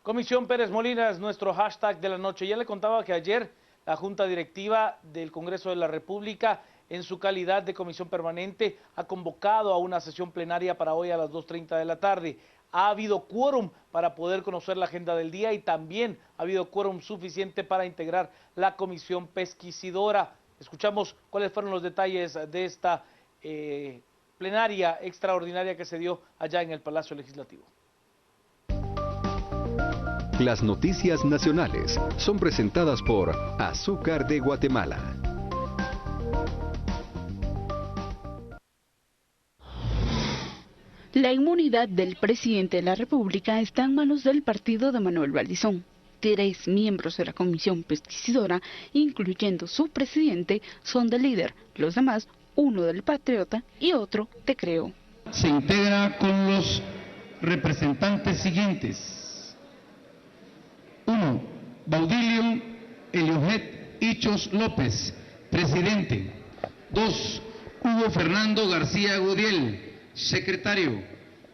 Comisión Pérez Molina es nuestro hashtag de la noche. Ya le contaba que ayer la Junta Directiva del Congreso de la República, en su calidad de comisión permanente, ha convocado a una sesión plenaria para hoy a las 2:30 de la tarde. Ha habido quórum para poder conocer la agenda del día y también ha habido quórum suficiente para integrar la comisión pesquisidora. Escuchamos cuáles fueron los detalles de esta plenaria extraordinaria que se dio allá en el Palacio Legislativo. Las noticias nacionales son presentadas por Azúcar de Guatemala. La inmunidad del presidente de la República está en manos del partido de Manuel Valdizón. 3 miembros de la comisión pesquisidora, incluyendo su presidente, son del líder. Los demás, uno del Patriota y otro de Creo. Se integra con los representantes siguientes. 1. Baudilio Eliojet Hichos López, presidente. 2. Hugo Fernando García Gudiel, secretario.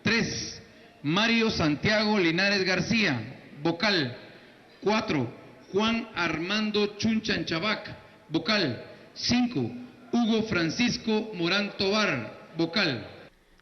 3. Mario Santiago Linares García, vocal. 4. Juan Armando Chunchan Chabac, vocal. 5. Hugo Francisco Morán Tobar, vocal.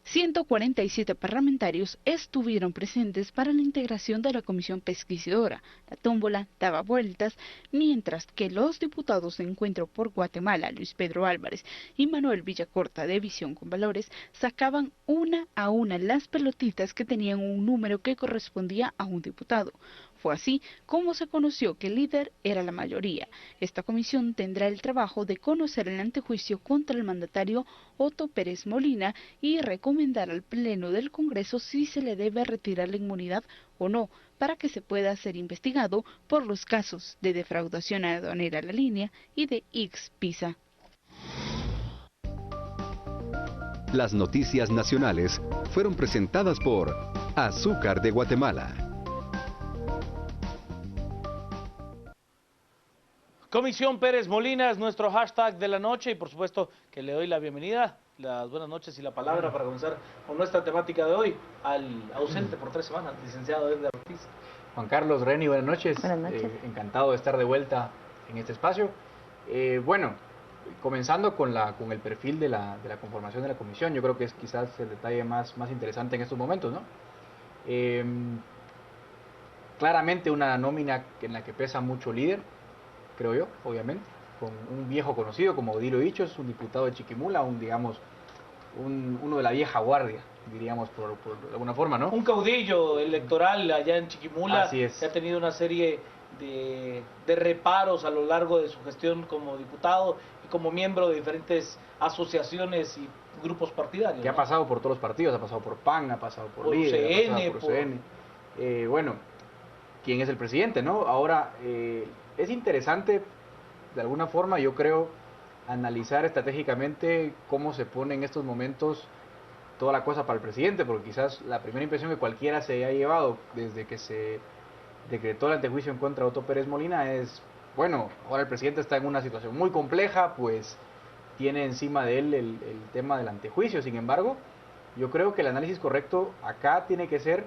147 parlamentarios estuvieron presentes para la integración de la comisión pesquisidora. La tómbola daba vueltas, mientras que los diputados de Encuentro por Guatemala, Luis Pedro Álvarez y Manuel Villacorta de Visión con Valores, sacaban una a una las pelotitas que tenían un número que correspondía a un diputado. Fue así como se conoció que el líder era la mayoría. Esta comisión tendrá el trabajo de conocer el antejuicio contra el mandatario Otto Pérez Molina y recomendar al Pleno del Congreso si se le debe retirar la inmunidad o no, para que se pueda ser investigado por los casos de defraudación aduanera La Línea y de Ix-Pisa. Las noticias nacionales fueron presentadas por Azúcar de Guatemala. Comisión Pérez Molina es nuestro hashtag de la noche y por supuesto que le doy la bienvenida, las buenas noches y la palabra para comenzar con nuestra temática de hoy al ausente por 3 semanas, licenciado Edgar Ortiz. Juan Carlos, Reni, buenas noches. Buenas noches. Encantado de estar de vuelta en este espacio. Bueno, comenzando con el perfil de la conformación de la comisión, yo creo que es quizás el detalle más interesante en estos momentos, ¿no? Claramente una nómina en la que pesa mucho líder, creo yo, obviamente, con un viejo conocido como Odilo Hichos, un diputado de Chiquimula, uno de la vieja guardia, diríamos por alguna forma, ¿no? Un caudillo electoral allá en Chiquimula. Así es. Que ha tenido una serie de reparos a lo largo de su gestión como diputado y como miembro de diferentes asociaciones y grupos partidarios. Que ha pasado por todos los partidos, ha pasado por PAN, ha pasado por LIDER, ha pasado por UCN. Bueno, ¿quién es el presidente, no? Ahora, es interesante, de alguna forma, yo creo, analizar estratégicamente cómo se pone en estos momentos toda la cosa para el presidente, porque quizás la primera impresión que cualquiera se haya llevado desde que se decretó el antejuicio en contra de Otto Pérez Molina es, bueno, ahora el presidente está en una situación muy compleja, pues tiene encima de él el tema del antejuicio. Sin embargo, yo creo que el análisis correcto acá tiene que ser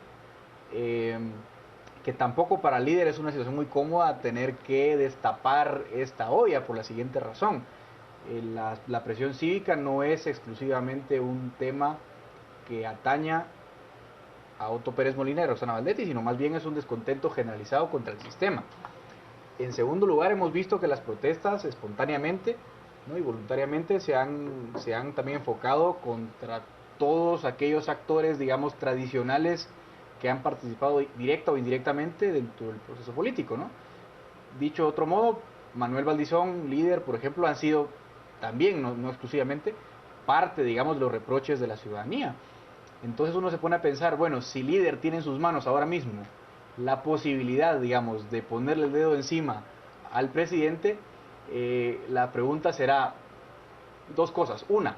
que tampoco para el líder es una situación muy cómoda tener que destapar esta olla por la siguiente razón. La presión cívica no es exclusivamente un tema que ataña a Otto Pérez Molina y Roxana Valdetti, sino más bien es un descontento generalizado contra el sistema. En segundo lugar, hemos visto que las protestas espontáneamente, ¿no?, y voluntariamente se han también enfocado contra todos aquellos actores, digamos, tradicionales que han participado directa o indirectamente dentro del proceso político, ¿no? Dicho de otro modo, Manuel Valdizón, líder, por ejemplo, han sido también, no exclusivamente, parte, digamos, de los reproches de la ciudadanía. Entonces uno se pone a pensar, bueno, si líder tiene en sus manos ahora mismo la posibilidad, digamos, de ponerle el dedo encima al presidente, la pregunta será dos cosas. Una,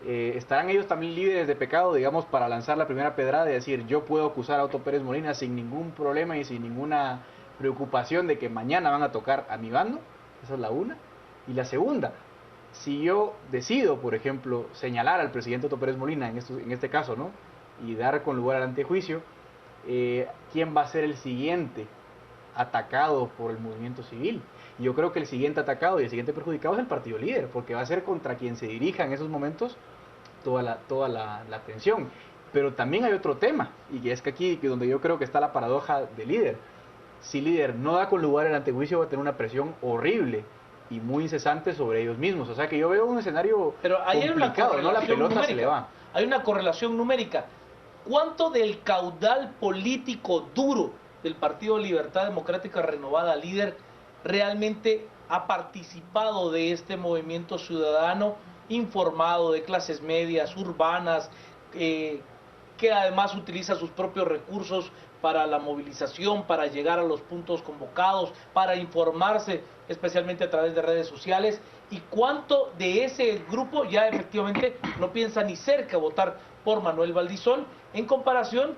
¿estarán ellos también líderes de pecado, digamos, para lanzar la primera pedrada y decir yo puedo acusar a Otto Pérez Molina sin ningún problema y sin ninguna preocupación de que mañana van a tocar a mi bando? Esa es la una. Y la segunda, si yo decido, por ejemplo, señalar al presidente Otto Pérez Molina en este caso, ¿no?, y dar con lugar al antejuicio, quién va a ser el siguiente atacado por el movimiento civil. Yo creo que el siguiente atacado y el siguiente perjudicado es el partido líder, porque va a ser contra quien se dirija en esos momentos toda la atención. Pero también hay otro tema, y es que aquí donde yo creo que está la paradoja del líder. Si líder no da con lugar el antejuicio, va a tener una presión horrible y muy incesante sobre ellos mismos. O sea que yo veo un escenario complicado, ¿no? La pelota numérica, se le va. Hay una correlación numérica. ¿Cuánto del caudal político duro del Partido Libertad Democrática Renovada Líder realmente ha participado de este movimiento ciudadano informado, de clases medias, urbanas, que además utiliza sus propios recursos para la movilización, para llegar a los puntos convocados, para informarse, especialmente a través de redes sociales? ¿Y cuánto de ese grupo ya efectivamente no piensa ni cerca votar por Manuel Valdizón, en comparación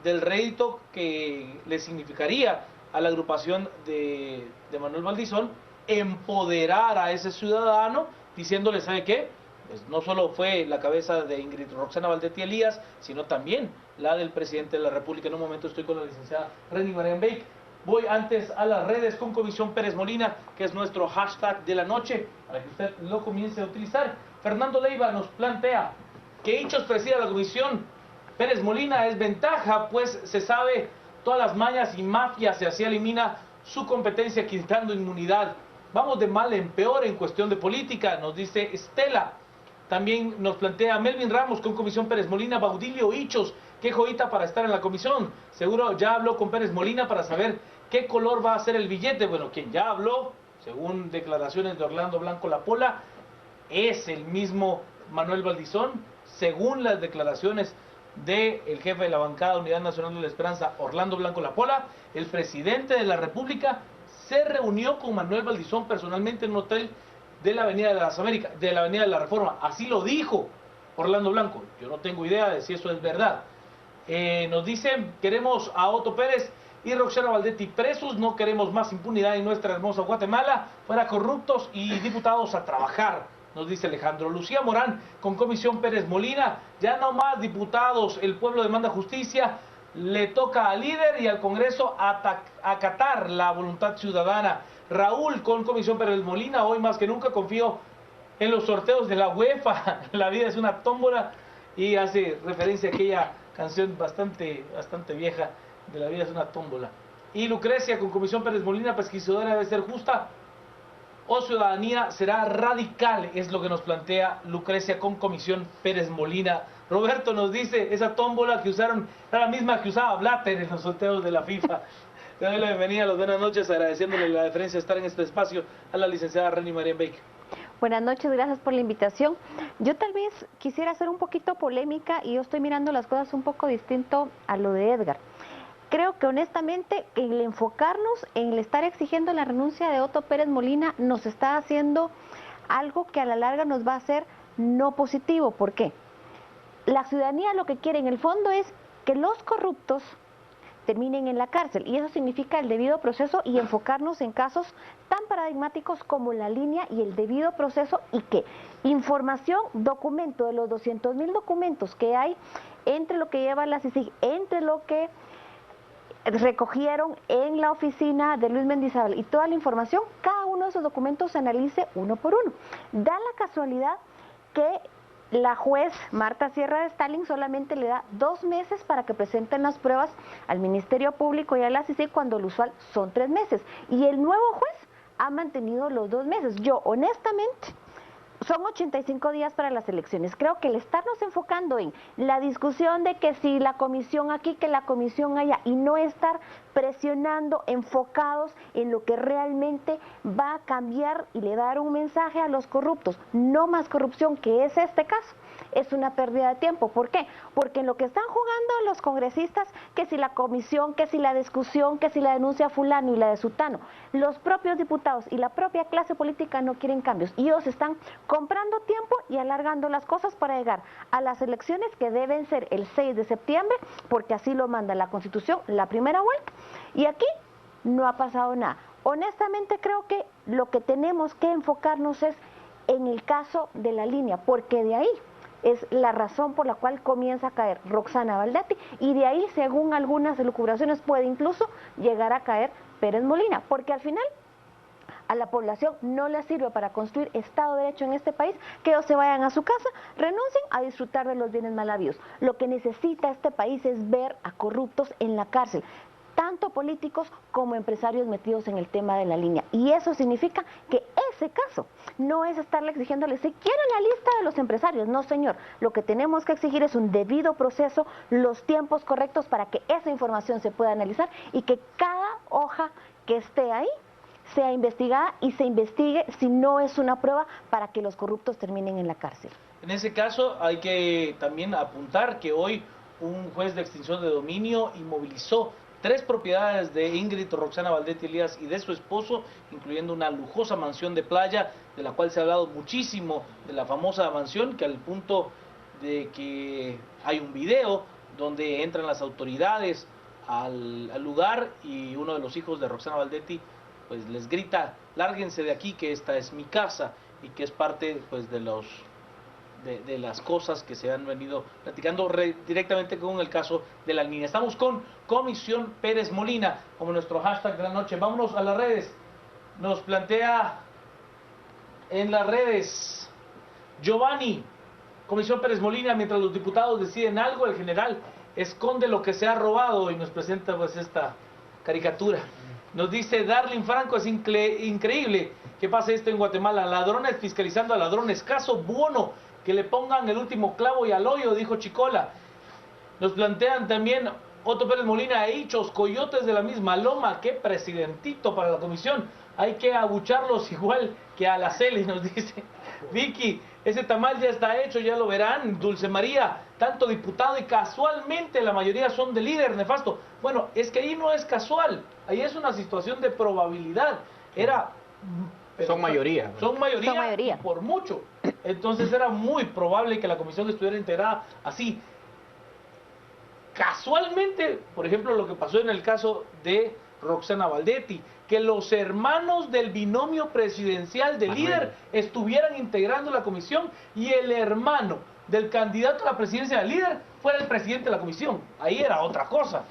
del rédito que le significaría a la agrupación de Manuel Valdizón empoderar a ese ciudadano diciéndole, ¿sabe qué? Pues no solo fue la cabeza de Ingrid Roxana Valdetti Elías, sino también la del presidente de la República. En un momento estoy con la licenciada Reni Marian Bake. Voy antes a las redes con Comisión Pérez Molina, que es nuestro hashtag de la noche, para que usted lo comience a utilizar. Fernando Leiva nos plantea que Hichos presida la Comisión Pérez Molina es ventaja, pues se sabe todas las mañas y mafias, y así elimina su competencia quitando inmunidad. Vamos de mal en peor en cuestión de política, nos dice Estela. También nos plantea Melvin Ramos con Comisión Pérez Molina, Baudilio Hichos, qué joyita para estar en la comisión. Seguro ya habló con Pérez Molina para saber qué color va a ser el billete. Bueno, quien ya habló, según declaraciones de Orlando Blanco Lapola, es el mismo Manuel Valdizón, según las declaraciones del jefe de la bancada Unidad Nacional de la Esperanza, Orlando Blanco Lapola. El presidente de la República se reunió con Manuel Valdizón personalmente en un hotel de la Avenida de las Américas, de la Avenida de la Reforma. Así lo dijo Orlando Blanco. Yo no tengo idea de si eso es verdad. Nos dicen, queremos a Otto Pérez y Roxana Valdetti presos, no queremos más impunidad en nuestra hermosa Guatemala, fuera corruptos y diputados a trabajar, nos dice Alejandro. Lucía Morán con Comisión Pérez Molina, ya no más diputados, el pueblo demanda justicia, le toca al líder y al Congreso acatar la voluntad ciudadana. Raúl con Comisión Pérez Molina, hoy más que nunca confío en los sorteos de la UEFA, la vida es una tómbola, y hace referencia a aquella canción bastante vieja de La vida es una tómbola. Y Lucrecia con Comisión Pérez Molina, pesquisadora debe ser justa o ciudadanía será radical, es lo que nos plantea Lucrecia con Comisión Pérez Molina. Roberto nos dice, esa tómbola que usaron era la misma que usaba Blatter en los sorteos de la FIFA. Le doy la bienvenida, las buenas noches, agradeciéndole la deferencia de estar en este espacio a la licenciada Reni Marian Bake. Buenas noches, gracias por la invitación. Yo tal vez quisiera ser un poquito polémica y yo estoy mirando las cosas un poco distinto a lo de Edgar. Creo que honestamente el enfocarnos en el estar exigiendo la renuncia de Otto Pérez Molina nos está haciendo algo que a la larga nos va a hacer no positivo. ¿Por qué? La ciudadanía lo que quiere en el fondo es que los corruptos terminen en la cárcel, y eso significa el debido proceso y enfocarnos en casos tan paradigmáticos como la línea y el debido proceso, y que información, documento de los 200,000 documentos que hay entre lo que lleva la CICIG, entre lo que recogieron en la oficina de Luis Mendizábal y toda la información, cada uno de esos documentos se analice uno por uno. Da la casualidad que la juez Marta Sierra de Stalin solamente le da 2 meses para que presenten las pruebas al Ministerio Público y a la CICIG, cuando lo usual son 3 meses. Y el nuevo juez ha mantenido los 2 meses. Yo, honestamente, son 85 días para las elecciones. Creo que el estarnos enfocando en la discusión de que si la comisión aquí, que la comisión allá, y no estar presionando, enfocados en lo que realmente va a cambiar y le dar un mensaje a los corruptos, no más corrupción, que es este caso, es una pérdida de tiempo. ¿Por qué? Porque en lo que están jugando los congresistas, que si la comisión, que si la discusión, que si la denuncia fulano y la de sutano, los propios diputados y la propia clase política no quieren cambios, y ellos están comprando tiempo y alargando las cosas para llegar a las elecciones que deben ser el 6 de septiembre, porque así lo manda la Constitución, la primera vuelta, y aquí no ha pasado nada. Honestamente creo que lo que tenemos que enfocarnos es en el caso de la línea, porque de ahí es la razón por la cual comienza a caer Roxana Valdetti, y de ahí, según algunas elucubraciones, puede incluso llegar a caer Pérez Molina, porque al final a la población no le sirve para construir Estado de Derecho en este país que ellos se vayan a su casa, renuncien a disfrutar de los bienes mal habidos. Lo que necesita este país es ver a corruptos en la cárcel, tanto políticos como empresarios metidos en el tema de la línea. Y eso significa que ese caso no es estarle exigiéndole si quieren la lista de los empresarios. No, señor. Lo que tenemos que exigir es un debido proceso, los tiempos correctos para que esa información se pueda analizar y que cada hoja que esté ahí sea investigada y se investigue si no es una prueba para que los corruptos terminen en la cárcel. En ese caso hay que también apuntar que hoy un juez de extinción de dominio inmovilizó 3 propiedades de Ingrid Roxana Valdetti Elías y de su esposo, incluyendo una lujosa mansión de playa, de la cual se ha hablado muchísimo, de la famosa mansión, que al punto de que hay un video donde entran las autoridades al lugar y uno de los hijos de Roxana Valdetti pues les grita: lárguense de aquí, que esta es mi casa, y que es parte pues de las cosas que se han venido platicando directamente con el caso de la línea. Estamos con Comisión Pérez Molina como nuestro hashtag de la noche. Vámonos a las redes. Nos plantea en las redes Giovanni: Comisión Pérez Molina, mientras los diputados deciden algo, el general esconde lo que se ha robado, y nos presenta pues esta caricatura. Nos dice Darlene Franco: es increíble que pase esto en Guatemala. Ladrones fiscalizando a ladrones. Caso Buono, que le pongan el último clavo y al hoyo, dijo Chicola. Nos plantean también Otto Pérez Molina: hechos, coyotes de la misma loma. Qué presidentito para la comisión. Hay que abucharlos igual que a la Celi, nos dice Vicky. Ese tamal ya está hecho, ya lo verán. Dulce María: tanto diputado y casualmente la mayoría son de líder nefasto. Bueno, es que ahí no es casual, ahí es una situación de probabilidad. Son mayoría. Son mayoría por mucho. Entonces era muy probable que la comisión estuviera integrada así. Casualmente, por ejemplo, lo que pasó en el caso de Roxana Valdetti, que los hermanos del binomio presidencial del líder estuvieran integrando la comisión y el hermano del candidato a la presidencia del líder fuera el presidente de la comisión. Ahí era otra cosa.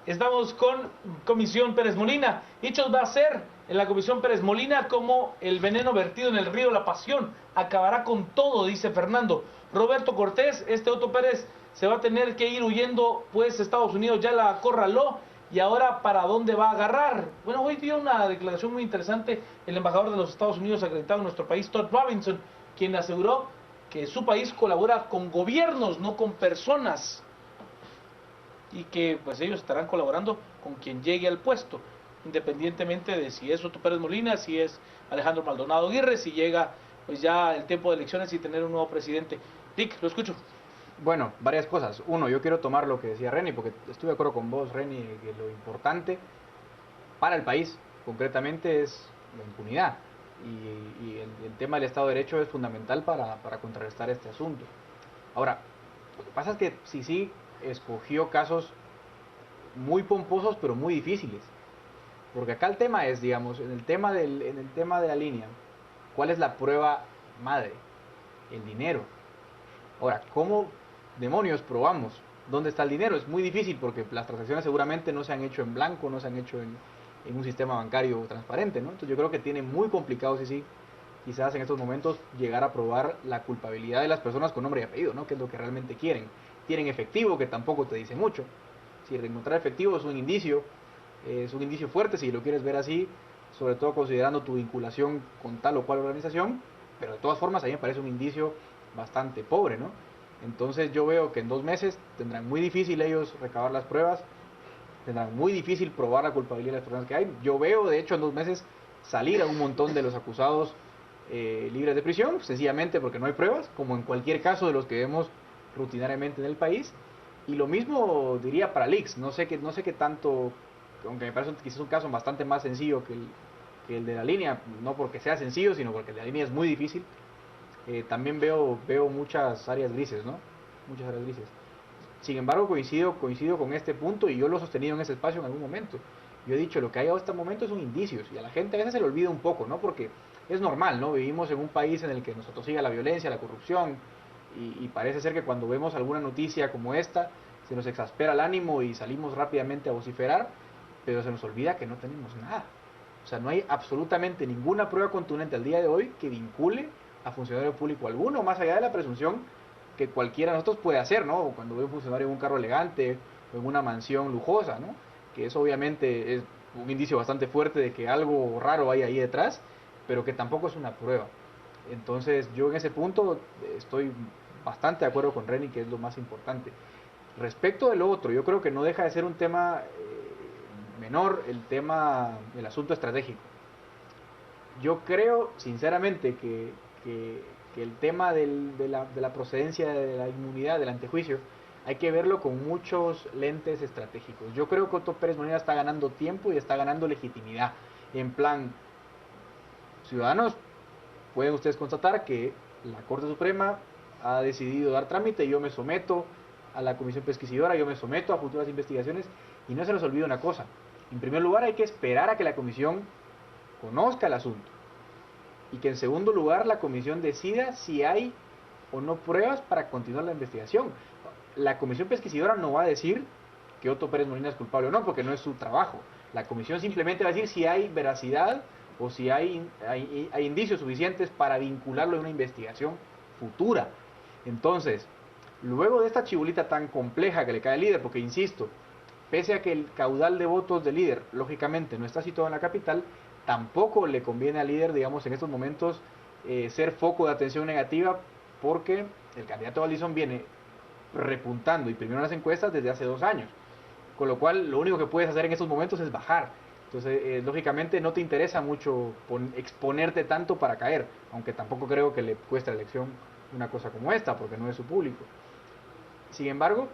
Estamos con Comisión Pérez Molina. Hechos va a ser en la Comisión Pérez Molina como el veneno vertido en el río La Pasión. Acabará con todo, dice Fernando. Roberto Cortés: Otto Pérez se va a tener que ir huyendo, pues Estados Unidos ya la acorraló. ¿Y ahora para dónde va a agarrar? Bueno, hoy dio una declaración muy interesante el embajador de los Estados Unidos acreditado en nuestro país, Todd Robinson, quien aseguró que su país colabora con gobiernos, no con personas, y que pues ellos estarán colaborando con quien llegue al puesto, independientemente de si es Otto Pérez Molina, si es Alejandro Maldonado Aguirre, si llega pues ya el tiempo de elecciones y tener un nuevo presidente. Rick, lo escucho. Bueno, varias cosas. Uno, yo quiero tomar lo que decía Reni, porque estoy de acuerdo con vos, Reni, que lo importante para el país, concretamente, es la impunidad. Y el tema del Estado de Derecho es fundamental para contrarrestar este asunto. Ahora, lo que pasa es que sí escogió casos muy pomposos, pero muy difíciles. Porque acá el tema es, digamos, en el tema de la línea, ¿cuál es la prueba madre? El dinero. Ahora, ¿cómo demonios probamos dónde está el dinero? Es muy difícil porque las transacciones seguramente no se han hecho en blanco, no se han hecho en un sistema bancario transparente, ¿no? Entonces yo creo que tiene muy complicado, quizás en estos momentos llegar a probar la culpabilidad de las personas con nombre y apellido, ¿no? Que es lo que realmente quieren. Tienen efectivo, que tampoco te dice mucho. Si encontrar efectivo es un indicio fuerte, si lo quieres ver así, sobre todo considerando tu vinculación con tal o cual organización, pero de todas formas a mí me parece un indicio bastante pobre, ¿no? Entonces yo veo que en 2 meses tendrán muy difícil ellos recabar las pruebas, tendrán muy difícil probar la culpabilidad de las personas que hay. Yo veo, de hecho, en 2 meses salir a un montón de los acusados libres de prisión, sencillamente porque no hay pruebas, como en cualquier caso de los que vemos rutinariamente en el país. Y lo mismo diría para Lix. No sé qué tanto, aunque me parece quizás un caso bastante más sencillo que el de la línea, no porque sea sencillo, sino porque el de la línea es muy difícil. También veo muchas áreas grises, ¿no? Muchas áreas grises. Sin embargo, coincido con este punto, y yo lo he sostenido en ese espacio en algún momento. Yo he dicho, lo que hay hasta este momento son indicios, y a la gente a veces se le olvida un poco, ¿no? Porque es normal, ¿no? Vivimos en un país en el que nos atosiga la violencia, la corrupción, y parece ser que cuando vemos alguna noticia como esta, se nos exaspera el ánimo y salimos rápidamente a vociferar, pero se nos olvida que no tenemos nada. O sea, no hay absolutamente ninguna prueba contundente al día de hoy que vincule a funcionario público alguno, más allá de la presunción que cualquiera de nosotros puede hacer, ¿no? Cuando ve un funcionario en un carro elegante o en una mansión lujosa, ¿no? Que eso obviamente es un indicio bastante fuerte de que algo raro hay ahí detrás, pero que tampoco es una prueba. Entonces yo en ese punto estoy bastante de acuerdo con Reni, que es lo más importante. Respecto de lo otro, yo creo que no deja de ser un tema menor el asunto estratégico. Yo creo sinceramente que el tema de la procedencia de la inmunidad, del antejuicio, hay que verlo con muchos lentes estratégicos. Yo creo que Otto Pérez Molina está ganando tiempo y está ganando legitimidad. En plan, ciudadanos, pueden ustedes constatar que la Corte Suprema ha decidido dar trámite, yo me someto a la Comisión Pesquisidora, yo me someto a futuras investigaciones, y no se les olvide una cosa. En primer lugar, hay que esperar a que la Comisión conozca el asunto, y que en segundo lugar la Comisión decida si hay o no pruebas para continuar la investigación. La Comisión Pesquisidora no va a decir que Otto Pérez Molina es culpable o no, porque no es su trabajo. La Comisión simplemente va a decir si hay veracidad o si hay indicios suficientes para vincularlo a una investigación futura. Entonces, luego de esta chibulita tan compleja que le cae al líder, porque insisto, pese a que el caudal de votos del líder, lógicamente, no está situado en la capital, tampoco le conviene al líder, digamos, en estos momentos, ser foco de atención negativa, porque el candidato Valdizón viene repuntando y primero en las encuestas desde hace 2 años, con lo cual lo único que puedes hacer en estos momentos es bajar. Entonces, lógicamente no te interesa mucho exponerte tanto para caer, aunque tampoco creo que le cueste la elección una cosa como esta, porque no es su público. Sin embargo,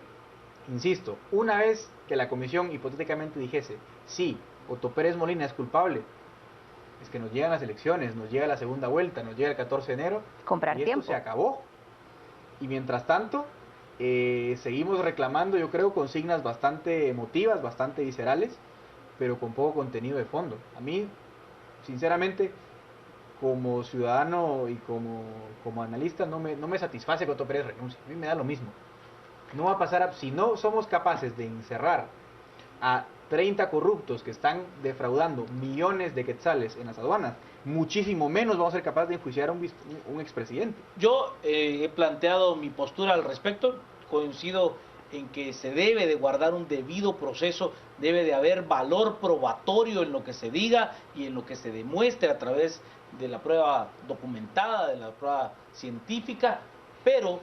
insisto, una vez que la comisión hipotéticamente dijese, sí, Otto Pérez Molina es culpable, es que nos llegan las elecciones, nos llega la segunda vuelta, nos llega el 14 de enero, comprar y tiempo. esto se acabó. Y mientras tanto, seguimos reclamando, yo creo, consignas bastante emotivas, bastante viscerales, pero con poco contenido de fondo. A mí, sinceramente, como ciudadano y como analista, no me satisface que Otto Pérez renuncie. A mí me da lo mismo. No va a pasar, si no somos capaces de encerrar a 30 corruptos que están defraudando millones de quetzales en las aduanas, muchísimo menos vamos a ser capaces de enjuiciar a un expresidente. Yo he planteado mi postura al respecto, coincido en que se debe de guardar un debido proceso, debe de haber valor probatorio en lo que se diga y en lo que se demuestre a través de la prueba documentada, de la prueba científica, pero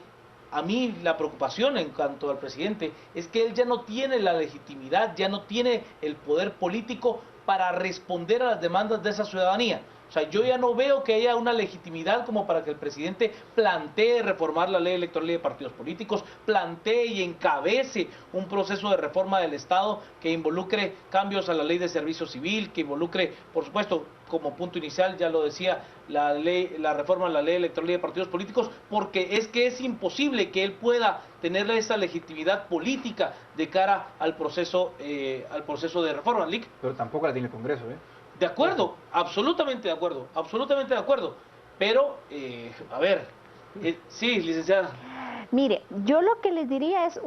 a mí la preocupación en cuanto al presidente es que él ya no tiene la legitimidad, ya no tiene el poder político para responder a las demandas de esa ciudadanía. O sea, yo ya no veo que haya una legitimidad como para que el presidente plantee reformar la ley electoral y de partidos políticos, plantee y encabece un proceso de reforma del Estado que involucre cambios a la ley de servicio civil, que involucre, por supuesto, como punto inicial, ya lo decía, la reforma de la ley electoral y de partidos políticos, porque es que es imposible que él pueda tener esa legitimidad política de cara al proceso de reforma. ¿Lic? Pero tampoco la tiene el Congreso, ¿eh? De acuerdo, absolutamente de acuerdo, absolutamente de acuerdo. Pero, a ver, sí, licenciada. Mire, yo lo que les diría es,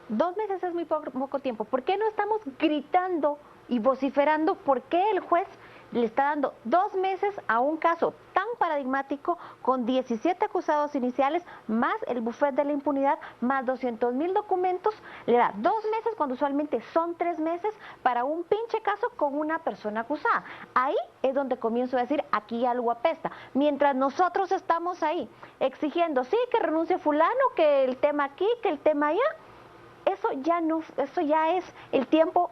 2 meses es muy poco tiempo. ¿Por qué no estamos gritando y vociferando? ¿Por qué el juez le está dando 2 meses a un caso tan paradigmático con 17 acusados iniciales, más el bufete de la impunidad, más 200,000 documentos? Le da 2 meses cuando usualmente son 3 meses para un pinche caso con una persona acusada. Ahí es donde comienzo a decir, aquí algo apesta. Mientras nosotros estamos ahí exigiendo, sí, que renuncie fulano, que el tema aquí, que el tema allá, eso ya es el tiempo,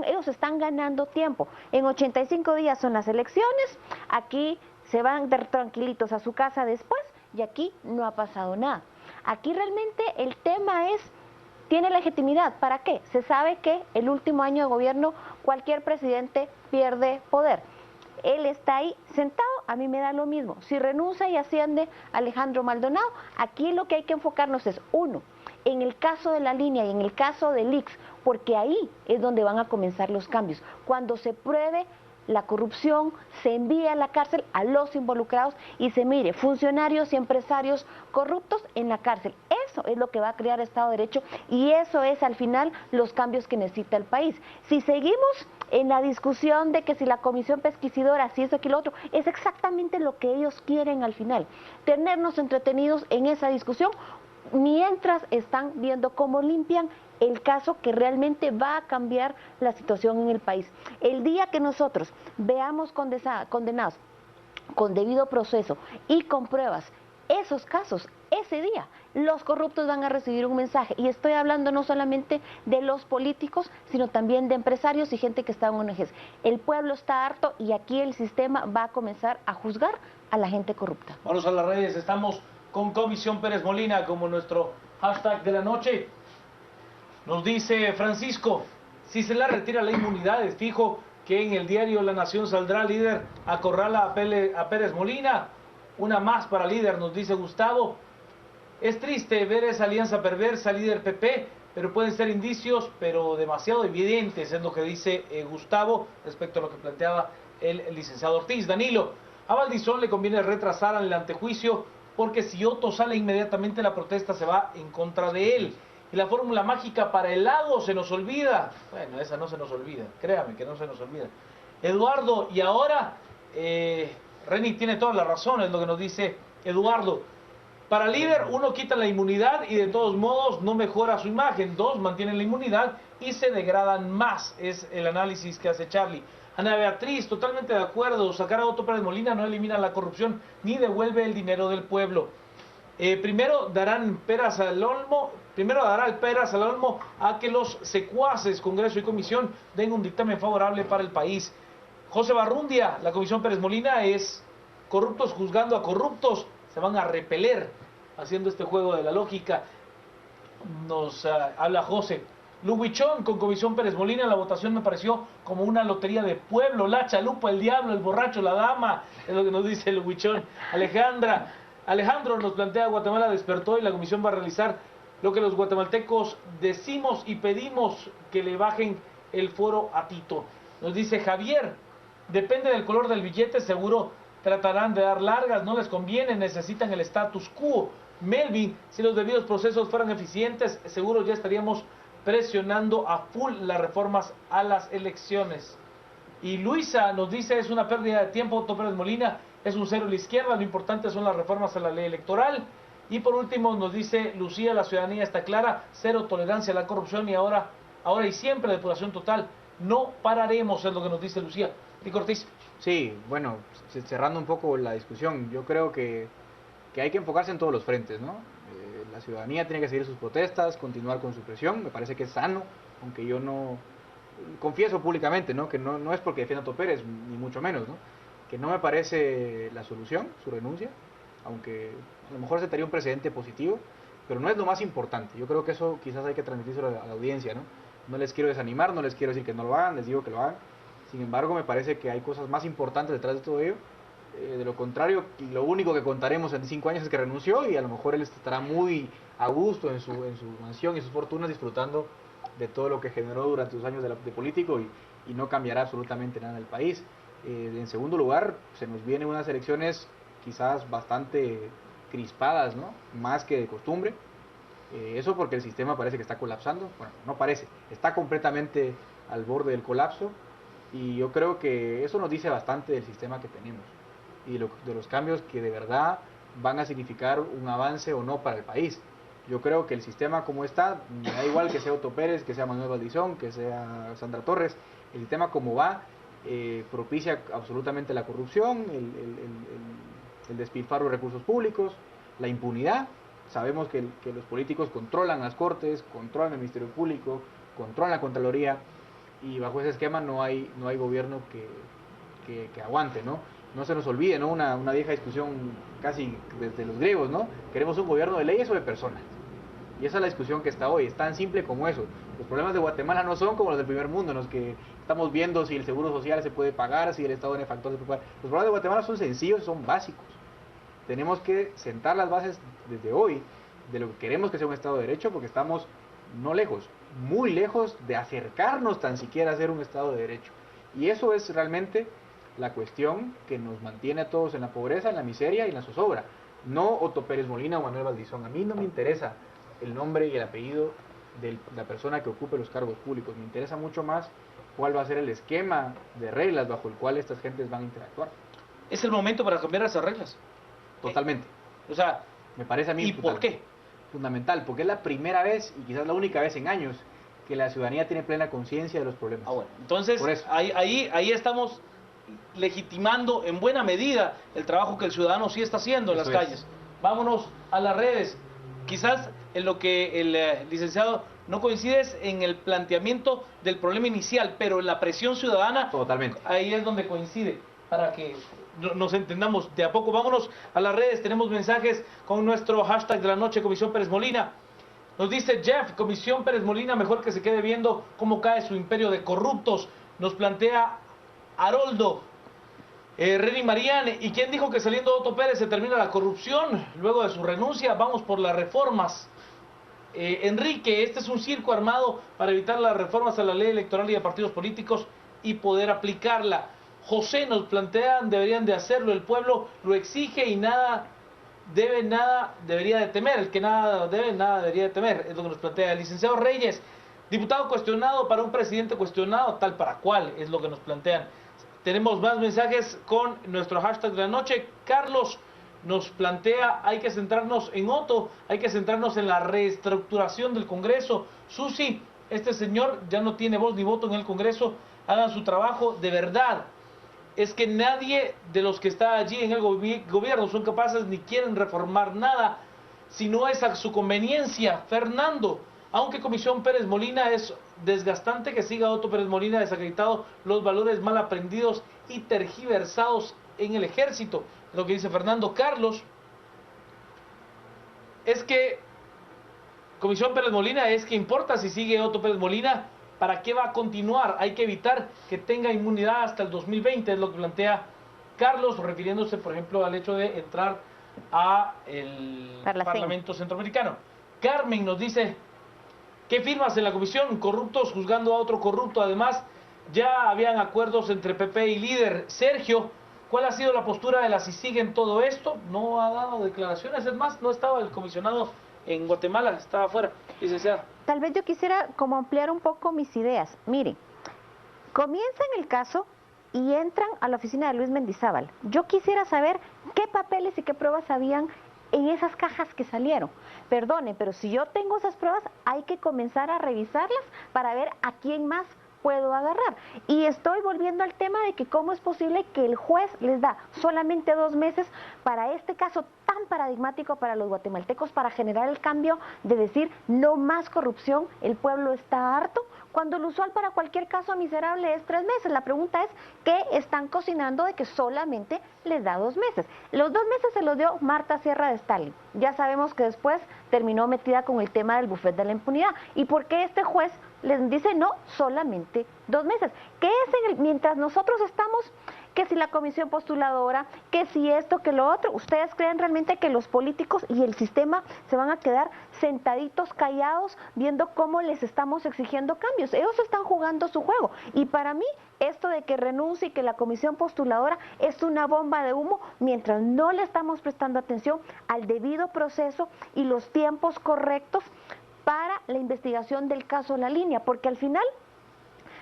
ellos están ganando tiempo. En 85 días son las elecciones, aquí se van tranquilitos a su casa después y aquí no ha pasado nada. Aquí realmente el tema es, ¿tiene legitimidad? ¿Para qué? Se sabe que el último año de gobierno cualquier presidente pierde poder. Él está ahí sentado, a mí me da lo mismo. Si renuncia y asciende Alejandro Maldonado, aquí lo que hay que enfocarnos es, 1, en el caso de la línea y en el caso del IX, porque ahí es donde van a comenzar los cambios. Cuando se pruebe la corrupción, se envíe a la cárcel a los involucrados y se mire funcionarios y empresarios corruptos en la cárcel. Eso es lo que va a crear Estado de Derecho y eso es al final los cambios que necesita el país. Si seguimos en la discusión de que si la comisión pesquisidora, si eso, aquí lo otro, es exactamente lo que ellos quieren al final, tenernos entretenidos en esa discusión mientras están viendo cómo limpian el caso que realmente va a cambiar la situación en el país. El día que nosotros veamos condenados con debido proceso y con pruebas esos casos, ese día los corruptos van a recibir un mensaje, y estoy hablando no solamente de los políticos, sino también de empresarios y gente que está en ONGs. El pueblo está harto y aquí el sistema va a comenzar a juzgar a la gente corrupta. Vamos a las redes, estamos con Comisión Pérez Molina como nuestro hashtag de la noche. Nos dice Francisco, si se le retira la inmunidad, es fijo que en el diario La Nación saldrá líder acorrala a Pérez Molina. Una más para líder, nos dice Gustavo. Es triste ver esa alianza perversa, líder PP, pero pueden ser indicios, pero demasiado evidentes, es lo que dice Gustavo respecto a lo que planteaba el licenciado Ortiz. Danilo, a Valdizón le conviene retrasar el antejuicio porque si Otto sale inmediatamente la protesta se va en contra de él. Y la fórmula mágica para el lago se nos olvida. Bueno, esa no se nos olvida, créame que no se nos olvida. Eduardo, y ahora, Reni tiene toda la razón, es lo que nos dice Eduardo. Para líder, uno quita la inmunidad y de todos modos no mejora su imagen. Dos, mantienen la inmunidad y se degradan más. Es el análisis que hace Charlie. Ana Beatriz, totalmente de acuerdo. Sacar a Otto Pérez Molina no elimina la corrupción ni devuelve el dinero del pueblo. Primero dará el peras al olmo a que los secuaces, Congreso y Comisión den un dictamen favorable para el país. José Barrundia, la Comisión Pérez Molina es corruptos juzgando a corruptos, se van a repeler haciendo este juego de la lógica. Nos habla José. Luguichón con Comisión Pérez Molina, la votación me pareció como una lotería de pueblo, la chalupa, el diablo, el borracho, la dama, es lo que nos dice Luguichón. Alejandro nos plantea, Guatemala despertó y la comisión va a realizar lo que los guatemaltecos decimos y pedimos, que le bajen el foro a Tito. Nos dice Javier, depende del color del billete, seguro tratarán de dar largas, no les conviene, necesitan el status quo. Melvin, si los debidos procesos fueran eficientes, seguro ya estaríamos presionando a full las reformas a las elecciones. Y Luisa nos dice, es una pérdida de tiempo, Otto Pérez Molina es un cero a la izquierda, lo importante son las reformas a la ley electoral. Y por último nos dice Lucía, la ciudadanía está clara, cero tolerancia a la corrupción y ahora y siempre depuración total. No pararemos, es lo que nos dice Lucía. ¿Y Ortiz? Sí, bueno, cerrando un poco la discusión, yo creo que hay que enfocarse en todos los frentes, ¿no? La ciudadanía tiene que seguir sus protestas, continuar con su presión, me parece que es sano, aunque yo no confieso públicamente, ¿no? Que no es porque defienda a Otto Pérez, ni mucho menos, ¿no? Que no me parece la solución, su renuncia, aunque a lo mejor sería un precedente positivo, pero no es lo más importante. Yo creo que eso quizás hay que transmitírselo a la audiencia, ¿no? No les quiero desanimar, no les quiero decir que no lo hagan, les digo que lo hagan. Sin embargo, me parece que hay cosas más importantes detrás de todo ello. De lo contrario, lo único que contaremos en 5 años es que renunció y a lo mejor él estará muy a gusto en su mansión y sus fortunas disfrutando de todo lo que generó durante sus años de político y no cambiará absolutamente nada en el país. En segundo lugar, se nos vienen unas elecciones quizás bastante crispadas, ¿no? Más que de costumbre. Eso porque el sistema parece que está colapsando. Bueno, no parece, está completamente al borde del colapso y yo creo que eso nos dice bastante del sistema que tenemos y de los cambios que de verdad van a significar un avance o no para el país. Yo creo que el sistema como está, me da igual que sea Otto Pérez, que sea Manuel Valdizón, que sea Sandra Torres, el sistema como va propicia absolutamente la corrupción, el despilfarro de recursos públicos, la impunidad. Sabemos que los políticos controlan las cortes, controlan el Ministerio Público, controlan la Contraloría y bajo ese esquema no hay gobierno que aguante, ¿no? No se nos olvide, ¿no? Una vieja discusión casi desde los griegos, ¿no? Queremos un gobierno de leyes o de personas. Y esa es la discusión que está hoy, es tan simple como eso. Los problemas de Guatemala no son como los del primer mundo, en los que estamos viendo si el seguro social se puede pagar, si el estado benefactor se puede pagar. Los problemas de Guatemala son sencillos, son básicos. Tenemos que sentar las bases desde hoy de lo que queremos que sea un estado de derecho, porque estamos no lejos, muy lejos de acercarnos tan siquiera a ser un estado de derecho. Y eso es realmente la cuestión que nos mantiene a todos en la pobreza, en la miseria y en la zozobra. No Otto Pérez Molina o Manuel Valdizón. A mí no me interesa el nombre y el apellido de la persona que ocupe los cargos públicos. Me interesa mucho más cuál va a ser el esquema de reglas bajo el cual estas gentes van a interactuar. Es el momento para cambiar esas reglas. Totalmente. O sea, me parece a mí ¿y por qué? Fundamental, porque es la primera vez y quizás la única vez en años que la ciudadanía tiene plena conciencia de los problemas. Ah, bueno. Entonces, ahí estamos legitimando en buena medida el trabajo que el ciudadano sí está haciendo en las calles. Vámonos a las redes. Quizás en lo que el licenciado no coincide es en el planteamiento del problema inicial, pero en la presión ciudadana, totalmente. Ahí es donde coincide, para que nos entendamos de a poco. Vámonos a las redes, tenemos mensajes con nuestro hashtag de la noche, Comisión Pérez Molina. Nos dice Jeff, Comisión Pérez Molina, mejor que se quede viendo cómo cae su imperio de corruptos. Nos plantea Haroldo, Reni Marián, ¿y quién dijo que saliendo Otto Pérez se termina la corrupción? Luego de su renuncia, vamos por las reformas. Enrique, este es un circo armado para evitar las reformas a la ley electoral y de partidos políticos y poder aplicarla. José, nos plantean, deberían de hacerlo, el pueblo lo exige y nada debe, nada debería de temer. El que nada debe, nada debería de temer, es lo que nos plantea el licenciado Reyes. Diputado cuestionado para un presidente cuestionado, tal para cual, es lo que nos plantean. Tenemos más mensajes con nuestro hashtag de la noche. Carlos nos plantea, hay que centrarnos en Otto, hay que centrarnos en la reestructuración del Congreso. Susi, este señor ya no tiene voz ni voto en el Congreso, hagan su trabajo de verdad. Es que nadie de los que está allí en el gobierno son capaces ni quieren reformar nada, si no es a su conveniencia. Fernando, aunque Comisión Pérez Molina es desgastante que siga Otto Pérez Molina desacreditado los valores mal aprendidos y tergiversados en el ejército. Lo que dice Fernando. Carlos, es que Comisión Pérez Molina, es que importa si sigue Otto Pérez Molina, ¿para qué va a continuar? Hay que evitar que tenga inmunidad hasta el 2020, es lo que plantea Carlos, refiriéndose, por ejemplo, al hecho de entrar a el Parlamento Centroamericano. Carmen nos dice, ¿qué firmas en la comisión? Corruptos juzgando a otro corrupto. Además, ya habían acuerdos entre PP y líder. Sergio, ¿cuál ha sido la postura de la CICIG en todo esto? No ha dado declaraciones, es más, no estaba el comisionado en Guatemala, estaba afuera, licenciada. Tal vez yo quisiera como ampliar un poco mis ideas. Miren, comienza en el caso y entran a la oficina de Luis Mendizábal. Yo quisiera saber qué papeles y qué pruebas habían en esas cajas que salieron. Perdone, pero si yo tengo esas pruebas, hay que comenzar a revisarlas para ver a quién más puedo agarrar. Y estoy volviendo al tema de que cómo es posible que el juez les da solamente 2 meses para este caso tan paradigmático para los guatemaltecos, para generar el cambio de decir no más corrupción, el pueblo está harto, cuando lo usual para cualquier caso miserable es 3 meses. La pregunta es, ¿qué están cocinando de que solamente les da 2 meses? Los 2 meses se los dio Marta Sierra de Stalin. Ya sabemos que después terminó metida con el tema del bufete de la impunidad. ¿Y por qué este juez les dice no, solamente 2 meses? ¿Qué es mientras nosotros estamos, que si la comisión postuladora, que si esto, que lo otro? ¿Ustedes creen realmente que los políticos y el sistema se van a quedar sentaditos, callados, viendo cómo les estamos exigiendo cambios? Ellos están jugando su juego. Y para mí, esto de que renuncie y que la comisión postuladora es una bomba de humo, mientras no le estamos prestando atención al debido proceso y los tiempos correctos para la investigación del caso La Línea, porque al final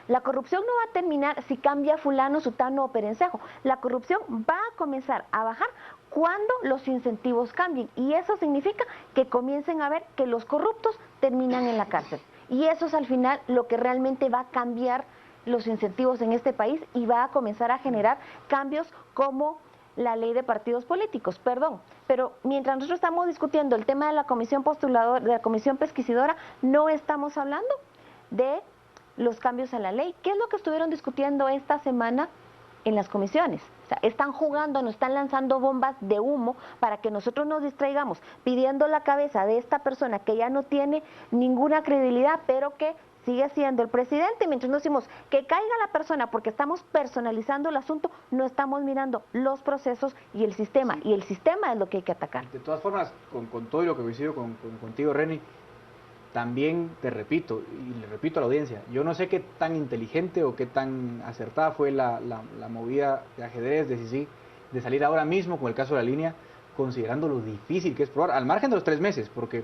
la corrupción no va a terminar si cambia fulano, sutano o perencejo. La corrupción va a comenzar a bajar cuando los incentivos cambien, y eso significa que comiencen a ver que los corruptos terminan en la cárcel, y eso es al final lo que realmente va a cambiar los incentivos en este país y va a comenzar a generar cambios como la ley de partidos políticos, pero mientras nosotros estamos discutiendo el tema de la comisión postuladora, de la comisión pesquisidora, no estamos hablando de los cambios a la ley. ¿Qué es lo que estuvieron discutiendo esta semana en las comisiones? O sea, están jugando, nos están lanzando bombas de humo para que nosotros nos distraigamos pidiendo la cabeza de esta persona que ya no tiene ninguna credibilidad, pero que sigue siendo el presidente. Mientras nos decimos que caiga la persona porque estamos personalizando el asunto, no estamos mirando los procesos y el sistema, sí. Y el sistema es lo que hay que atacar. De todas formas, con todo y lo que coincido contigo, Reni, también te repito, y le repito a la audiencia, yo no sé qué tan inteligente o qué tan acertada fue la movida de ajedrez de CICIG de salir ahora mismo con el caso de la línea, considerando lo difícil que es probar, al margen de los 3 meses, porque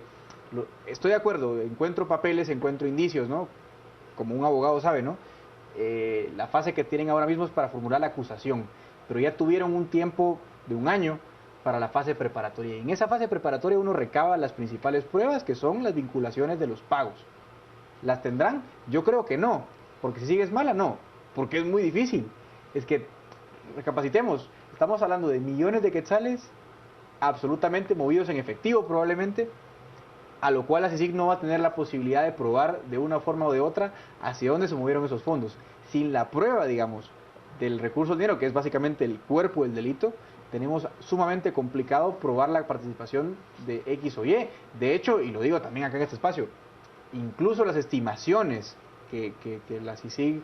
estoy de acuerdo, encuentro papeles, encuentro indicios, ¿no? Como un abogado sabe, ¿no? La fase que tienen ahora mismo es para formular la acusación, pero ya tuvieron un tiempo de 1 año para la fase preparatoria. Y en esa fase preparatoria uno recaba las principales pruebas, que son las vinculaciones de los pagos. ¿Las tendrán? Yo creo que no, porque si sigues mala, no, porque es muy difícil. Es que, recapacitemos, estamos hablando de millones de quetzales absolutamente movidos en efectivo probablemente, a lo cual la CICIG no va a tener la posibilidad de probar de una forma o de otra hacia dónde se movieron esos fondos. Sin la prueba, digamos, del recurso del dinero, que es básicamente el cuerpo del delito, tenemos sumamente complicado probar la participación de X o Y. De hecho, y lo digo también acá en este espacio, incluso las estimaciones que la CICIG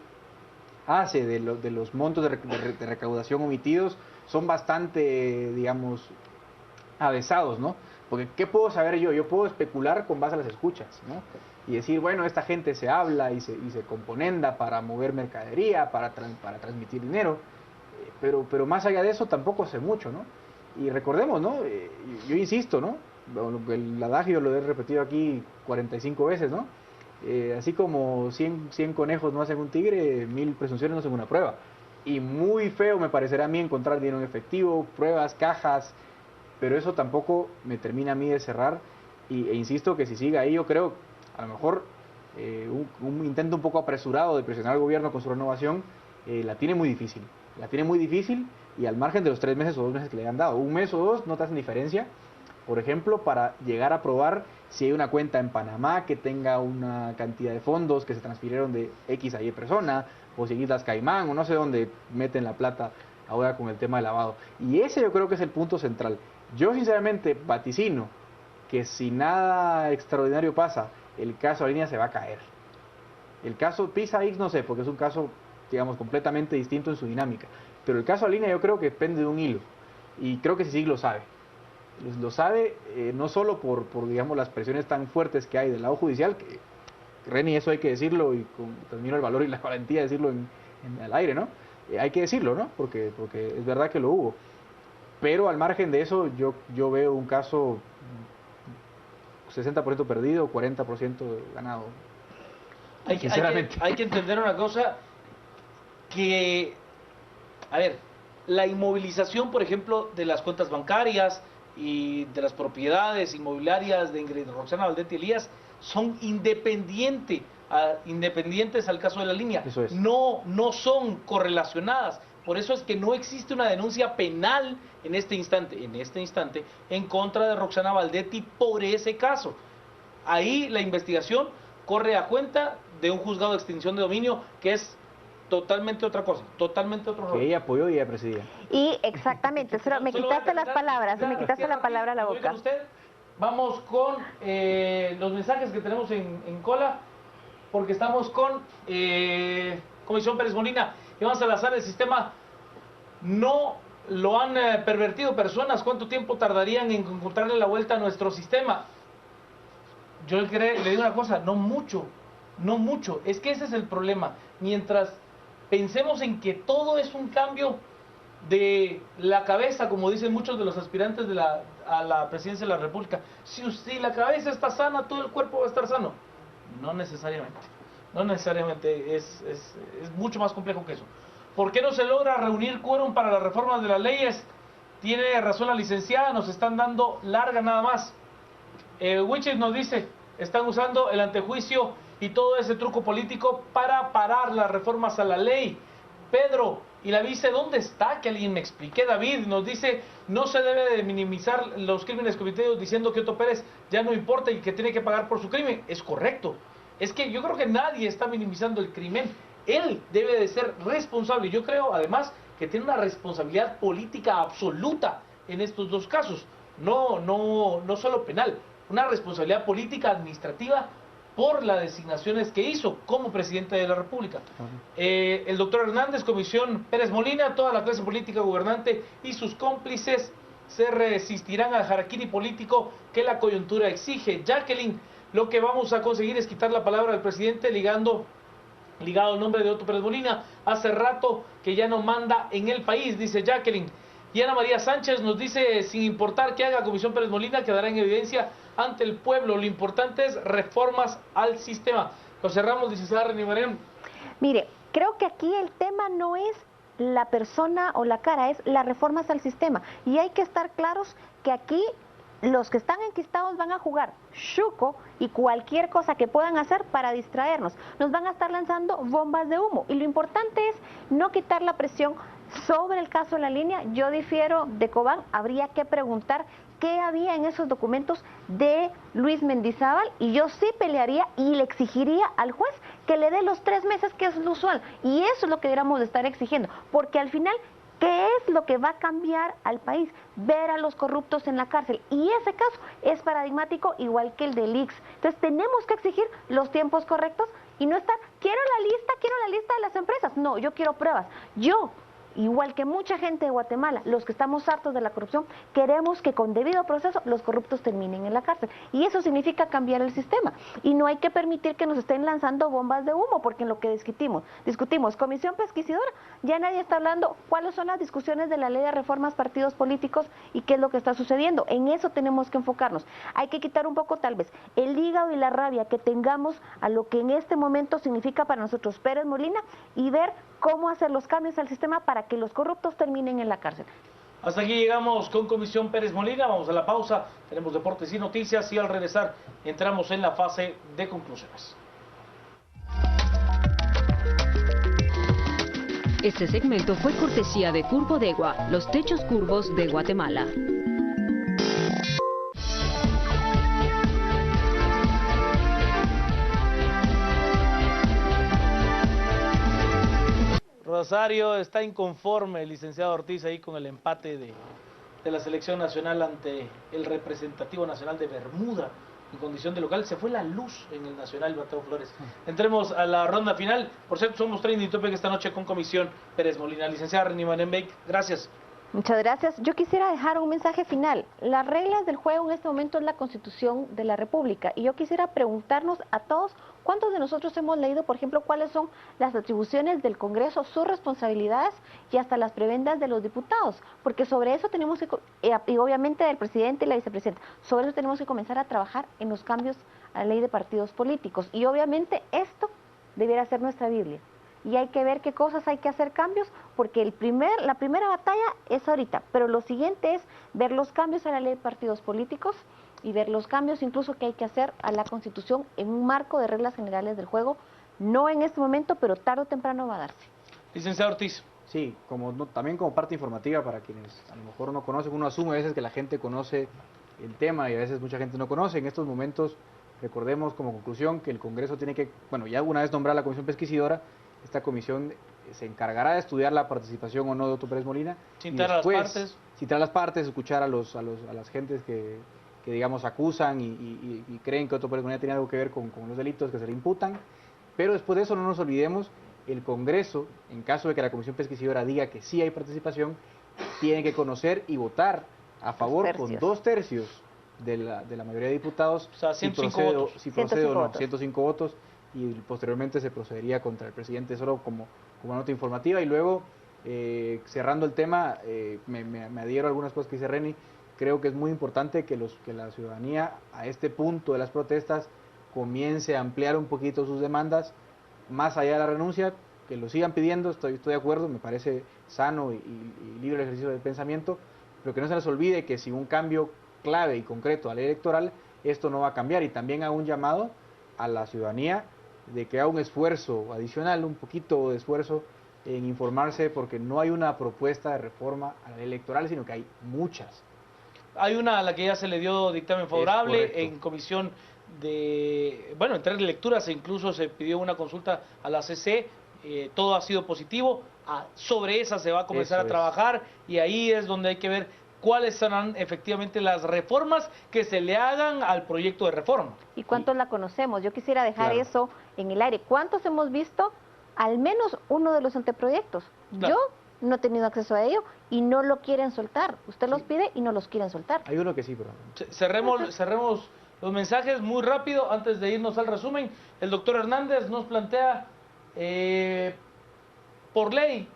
hace de los montos de recaudación omitidos son bastante, digamos, avesados, ¿no? Porque ¿qué puedo saber yo? Yo puedo especular con base a las escuchas, ¿no? Y decir, bueno, esta gente se habla y se componenda para mover mercadería, para transmitir dinero, pero más allá de eso tampoco sé mucho, ¿no? Y recordemos, ¿no? Yo insisto, ¿no? El adagio lo he repetido aquí 45 veces, ¿no? Así como 100 conejos no hacen un tigre, 1000 presunciones no hacen una prueba. Y muy feo me parecerá a mí encontrar dinero en efectivo, pruebas, cajas, pero eso tampoco me termina a mí de cerrar. E insisto que si sigue ahí, yo creo, a lo mejor un intento un poco apresurado de presionar al gobierno con su renovación, la tiene muy difícil. La tiene muy difícil, y al margen de los 3 meses o 2 meses que le han dado, 1 mes o 2 no te hacen diferencia, por ejemplo, para llegar a probar si hay una cuenta en Panamá que tenga una cantidad de fondos que se transfirieron de X a Y persona, o si en Islas Caimán, o no sé dónde meten la plata ahora con el tema del lavado. Y ese yo creo que es el punto central. Yo sinceramente vaticino que si nada extraordinario pasa, el caso de la línea se va a caer. El caso Pisa X no sé, porque es un caso, digamos, completamente distinto en su dinámica. Pero el caso de la línea yo creo que depende de un hilo. Y creo que sí lo sabe. Lo sabe no solo por, digamos, las presiones tan fuertes que hay del lado judicial, que Reni, eso hay que decirlo, y termino el valor y la valentía de decirlo en el aire, ¿no? Hay que decirlo, ¿no? Porque es verdad que lo hubo. Pero al margen de eso, yo veo un caso 60% perdido, 40% ganado. Hay que entender una cosa, que, a ver, la inmovilización, por ejemplo, de las cuentas bancarias y de las propiedades inmobiliarias de Ingrid Roxana Valdetti Elías son independientes al caso de la línea. Eso es. No son correlacionadas. Por eso es que no existe una denuncia penal en este instante en contra de Roxana Valdetti por ese caso. Ahí la investigación corre a cuenta de un juzgado de extinción de dominio, que es totalmente otra cosa, totalmente otro rol. Que ella apoyó y ella presidía. Y exactamente, me quitaste las palabras, me quitaste la palabra a la boca. Vamos con los mensajes que tenemos en cola, porque estamos con Comisión Pérez Molina. Iván Salazar, el sistema no lo han pervertido personas. ¿Cuánto tiempo tardarían en encontrarle la vuelta a nuestro sistema? Yo le digo una cosa, no mucho. Es que ese es el problema. Mientras pensemos en que todo es un cambio de la cabeza, como dicen muchos de los aspirantes a la presidencia de la República, si la cabeza está sana, todo el cuerpo va a estar sano. No necesariamente. Es mucho más complejo que eso. ¿Por qué no se logra reunir quórum para las reformas de las leyes? Tiene razón la licenciada, nos están dando larga nada más. Wichis nos dice, están usando el antejuicio y todo ese truco político para parar las reformas a la ley. Pedro, ¿y la vice dónde está? Que alguien me explique. David nos dice, no se debe de minimizar los crímenes cometidos diciendo que Otto Pérez ya no importa y que tiene que pagar por su crimen. Es correcto. Es que yo creo que nadie está minimizando el crimen. Él debe de ser responsable. Yo creo, además, que tiene una responsabilidad política absoluta en estos dos casos. No solo penal. Una responsabilidad política administrativa por las designaciones que hizo como presidente de la República. El doctor Hernández, Comisión Pérez Molina, toda la clase política gobernante y sus cómplices se resistirán al harakiri político que la coyuntura exige. Jacqueline, lo que vamos a conseguir es quitar la palabra al presidente ligado al nombre de Otto Pérez Molina. Hace rato que ya no manda en el país, dice Jacqueline. Y Ana María Sánchez nos dice, sin importar qué haga Comisión Pérez Molina, quedará en evidencia ante el pueblo. Lo importante es reformas al sistema. Lo cerramos, licenciada Reni Marián. Mire, creo que aquí el tema no es la persona o la cara, es las reformas al sistema. Y hay que estar claros que aquí los que están enquistados van a jugar chuco y cualquier cosa que puedan hacer para distraernos. Nos van a estar lanzando bombas de humo. Y lo importante es no quitar la presión sobre el caso de la línea. Yo difiero de Cobán, habría que preguntar qué había en esos documentos de Luis Mendizábal, y yo sí pelearía y le exigiría al juez que le dé los 3 meses, que es lo usual, y eso es lo que deberíamos de estar exigiendo, porque al final, ¿qué es lo que va a cambiar al país? Ver a los corruptos en la cárcel, y ese caso es paradigmático igual que el de Lix. Entonces tenemos que exigir los tiempos correctos y no estar, quiero la lista de las empresas. No, yo quiero pruebas. Yo, igual que mucha gente de Guatemala, los que estamos hartos de la corrupción, queremos que con debido proceso los corruptos terminen en la cárcel. Y eso significa cambiar el sistema. Y no hay que permitir que nos estén lanzando bombas de humo, porque en lo que discutimos comisión pesquisidora, ya nadie está hablando cuáles son las discusiones de la ley de reformas partidos políticos y qué es lo que está sucediendo. En eso tenemos que enfocarnos. Hay que quitar un poco, tal vez, el hígado y la rabia que tengamos a lo que en este momento significa para nosotros Pérez Molina, y ver cómo hacer los cambios al sistema para que los corruptos terminen en la cárcel. Hasta aquí llegamos con Comisión Pérez Molina. Vamos a la pausa, tenemos deportes y noticias, y al regresar entramos en la fase de conclusiones. Este segmento fue cortesía de Curvodegua, los techos curvos de Guatemala. Rosario está inconforme, el licenciado Ortiz, ahí con el empate de la selección nacional ante el representativo nacional de Bermuda en condición de local. Se fue la luz en el Nacional Mateo Flores. Entremos a la ronda final. Por cierto, somos Trending Topic esta noche con Comisión Pérez Molina. Licenciada Reni Marián, gracias. Muchas gracias. Yo quisiera dejar un mensaje final. Las reglas del juego en este momento es la Constitución de la República, y yo quisiera preguntarnos a todos, ¿cuántos de nosotros hemos leído, por ejemplo, cuáles son las atribuciones del Congreso, sus responsabilidades y hasta las prebendas de los diputados? Porque sobre eso tenemos que, y obviamente del presidente y la vicepresidenta, sobre eso tenemos que comenzar a trabajar en los cambios a la ley de partidos políticos, y obviamente esto debiera ser nuestra Biblia. Y hay que ver qué cosas hay que hacer cambios, porque la primera batalla es ahorita, pero lo siguiente es ver los cambios a la ley de partidos políticos y ver los cambios incluso que hay que hacer a la Constitución en un marco de reglas generales del juego, no en este momento, pero tarde o temprano va a darse. Licenciado Ortiz. Sí, también como parte informativa para quienes a lo mejor no conocen. Uno asume a veces que la gente conoce el tema y a veces mucha gente no conoce. En estos momentos, recordemos como conclusión que el Congreso tiene que, bueno, ya una vez nombrada la Comisión Pesquisidora, esta comisión se encargará de estudiar la participación o no de Otto Pérez Molina. Citar a las partes. Citar a las partes, escuchar a las gentes que digamos acusan y creen que Otto Pérez Molina tiene algo que ver con los delitos que se le imputan. Pero después de eso no nos olvidemos, el Congreso, en caso de que la Comisión Pesquisidora diga que sí hay participación, tiene que conocer y votar a favor con 2/3 de la mayoría de diputados. O sea, 105 votos. Si procede o no, 105 votos. Y posteriormente se procedería contra el presidente, solo como nota informativa. Y luego, cerrando el tema, me adhiero a algunas cosas que dice Reni. Creo que es muy importante que la ciudadanía a este punto de las protestas comience a ampliar un poquito sus demandas, más allá de la renuncia, que lo sigan pidiendo, estoy de acuerdo, me parece sano y libre el ejercicio del pensamiento, pero que no se les olvide que sin un cambio clave y concreto a la ley electoral, esto no va a cambiar. Y también hago un llamado a la ciudadanía de que haga un esfuerzo adicional, un poquito de esfuerzo en informarse, porque no hay una propuesta de reforma a la ley electoral, sino que hay muchas. Hay una a la que ya se le dio dictamen favorable en comisión en 3 lecturas, e incluso se pidió una consulta a la CC, todo ha sido positivo, sobre esa se va a comenzar a trabajar, y ahí es donde hay que ver cuáles serán efectivamente las reformas que se le hagan al proyecto de reforma. ¿Y cuántos la conocemos? Yo quisiera dejar eso en el aire. ¿Cuántos hemos visto al menos uno de los anteproyectos? Yo no he tenido acceso a ello y no lo quieren soltar. Usted los pide y no los quieren soltar. Hay uno que sí, pero... Cerremos los mensajes muy rápido antes de irnos al resumen. El doctor Hernández nos plantea, por ley,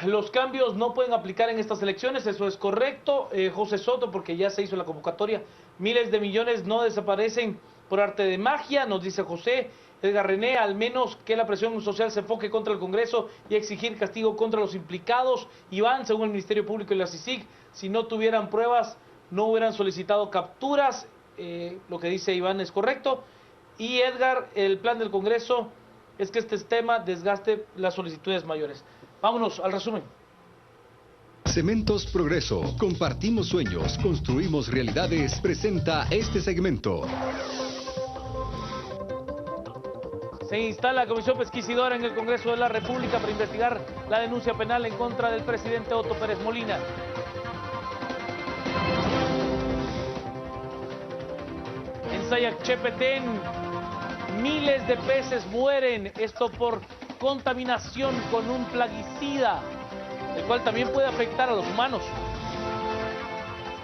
los cambios no pueden aplicar en estas elecciones, eso es correcto. José Soto, porque ya se hizo la convocatoria, miles de millones no desaparecen por arte de magia, nos dice José. Edgar René, al menos que la presión social se enfoque contra el Congreso y exigir castigo contra los implicados. Iván, según el Ministerio Público y la CICIG, si no tuvieran pruebas, no hubieran solicitado capturas. Lo que dice Iván es correcto. Y Edgar, el plan del Congreso es que este tema desgaste las solicitudes mayores. Vámonos al resumen. Cementos Progreso. Compartimos sueños, construimos realidades. Presenta este segmento. Se instala la comisión pesquisidora en el Congreso de la República para investigar la denuncia penal en contra del presidente Otto Pérez Molina. En Sayacchepetén, miles de peces mueren, esto por contaminación con un plaguicida, el cual también puede afectar a los humanos.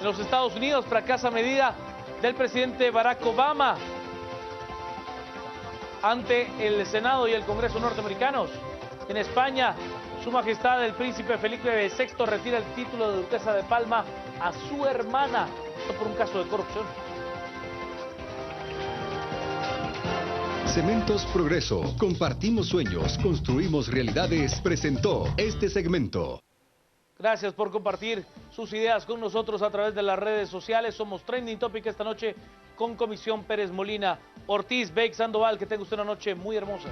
En los Estados Unidos fracasa medida del presidente Barack Obama ante el Senado y el Congreso norteamericanos. En España, Su Majestad el Príncipe Felipe VI retira el título de Duquesa de Palma a su hermana, esto por un caso de corrupción. Cementos Progreso. Compartimos sueños, construimos realidades. Presentó este segmento. Gracias por compartir sus ideas con nosotros a través de las redes sociales. Somos Trending Topic esta noche con Comisión Pérez Molina. Ortiz, Beck, Sandoval, que tenga usted una noche muy hermosa.